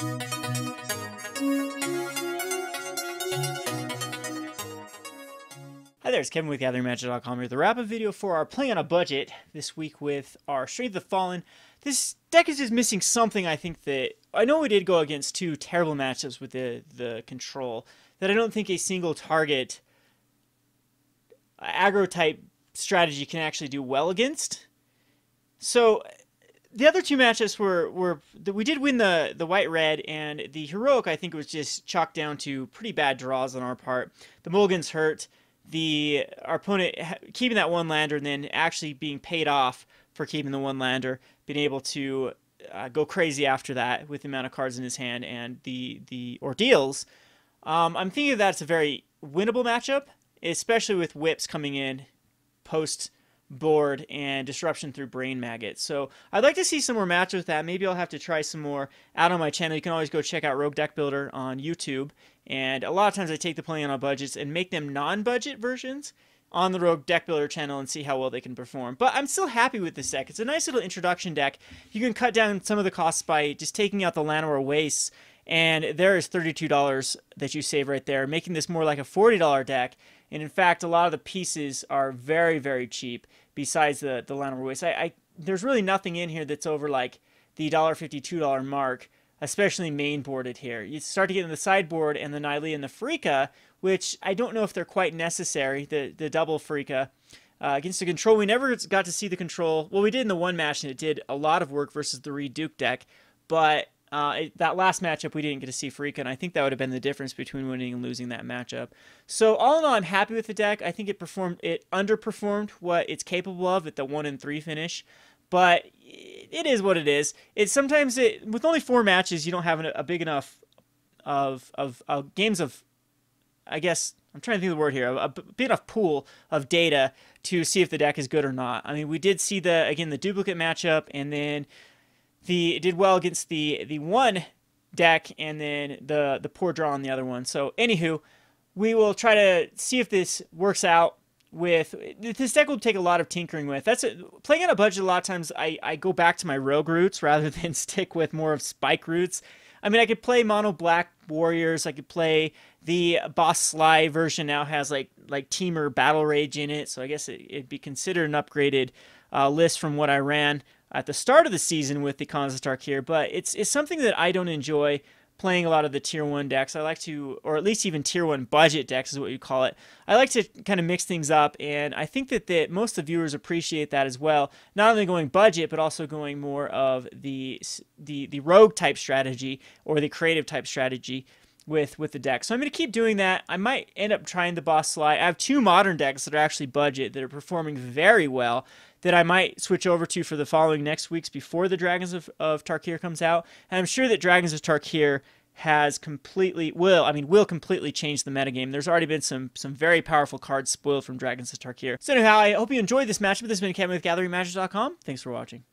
Hi there, it's Kevin with GatheringMagic.com here. The wrap-up video for our Playing on a Budget this week with our Strength of the Fallen. This deck is just missing something. I think that I know we did go against two terrible matchups with the control that I don't think a single target aggro type strategy can actually do well against. So the other two matchups were we did win the white-red, and the heroic I think was just chalked down to pretty bad draws on our part. The mulligans hurt. Our opponent keeping that one lander and then actually being paid off for keeping the one lander, being able to go crazy after that with the amount of cards in his hand and the ordeals. I'm thinking that's a very winnable matchup, especially with whips coming in post board and disruption through Brain Maggot. So I'd like to see some more matches with that. Maybe I'll have to try some more out on my channel. You can always go check out Rogue Deck Builder on YouTube. And a lot of times I take the Playing on Budgets and make them non-budget versions on the Rogue Deck Builder channel and see how well they can perform. But I'm still happy with this deck. It's a nice little introduction deck. You can cut down some of the costs by just taking out the Llanowar Wastes, and there is $32 that you save right there, making this more like a $40 deck. And in fact, a lot of the pieces are very, very cheap besides the Llanowar Wastes. There's really nothing in here that's over like the $1.50, $2 mark, especially main boarded here. You start to get in the sideboard and the Nylea and the Pharika, which I don't know if they're quite necessary, the double Pharika. Against the control, we never got to see the control. Well, we did in the one match, and it did a lot of work versus the Reduke deck, but that last matchup, we didn't get to see Pharika, and I think that would have been the difference between winning and losing that matchup. So all in all, I'm happy with the deck. I think it underperformed what it's capable of at the 1-3 finish, but it is what it is. It's sometimes with only 4 matches, you don't have a big enough of games of, I guess I'm trying to think of the word here, a big enough pool of data to see if the deck is good or not. I mean, we did see the duplicate matchup, and then it did well against the one deck, and then the poor draw on the other one. So anywho, we will try to see if this works out. This deck will take a lot of tinkering with. Playing on a budget, a lot of times I go back to my rogue roots rather than stick with more of spike roots. I mean, I could play mono black warriors. I could play the boss Sly version, now has like Teamer Battle Rage in it, so I guess it'd be considered an upgraded list from what I ran at the start of the season with the Khans of Tarkir. But it's something that I don't enjoy playing a lot of the tier 1 decks. I like to, or at least even tier 1 budget decks is what you call it. I like to kind of mix things up, and I think that most of the viewers appreciate that as well. Not only going budget, but also going more of the rogue type strategy or the creative type strategy with the deck. So I'm going to keep doing that. I might end up trying the boss Sly. I have 2 modern decks that are actually budget that are performing very well that I might switch over to for the following next weeks before the Dragons of Tarkir comes out. And I'm sure that Dragons of Tarkir will completely change the metagame. There's already been some very powerful cards spoiled from Dragons of Tarkir. So anyhow, I hope you enjoyed this matchup. This has been Kevin with GatheringMagic.com. Thanks for watching.